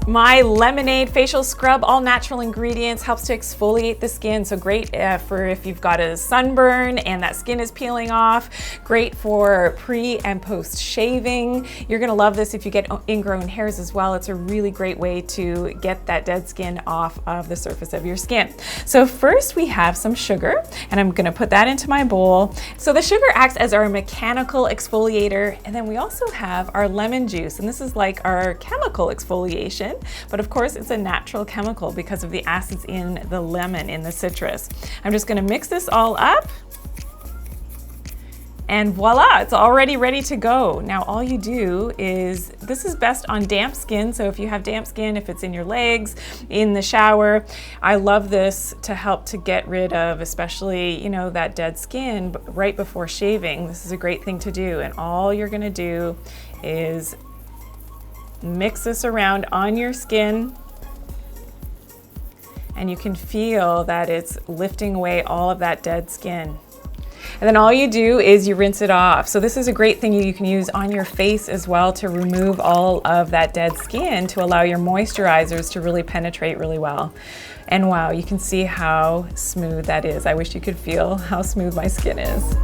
My lemonade facial scrub, all natural ingredients, helps to exfoliate the skin. So great for if you've got a sunburn and that skin is peeling off. Great for pre and post shaving. You're gonna love this if you get ingrown hairs as well. It's a really great way to get that dead skin off of the surface of your skin. So first we have some sugar, and I'm gonna put that into my bowl. So the sugar acts as our mechanical exfoliator, and then we also have our lemon juice, and this is like our chemical exfoliation. But of course it's a natural chemical because of the acids in the lemon, in the citrus. I'm just gonna mix this all up, and voila, it's already ready to go. Now all you do is, this is best on damp skin, so if you have damp skin, if it's in your legs, in the shower, I love this to help to get rid of, especially, you know, that dead skin right before shaving. This is a great thing to do, and all you're gonna do is mix this around on your skin, and you can feel that it's lifting away all of that dead skin. And then all you do is you rinse it off. So this is a great thing you can use on your face as well to remove all of that dead skin, to allow your moisturizers to really penetrate really well. And wow, you can see how smooth that is. I wish you could feel how smooth my skin is.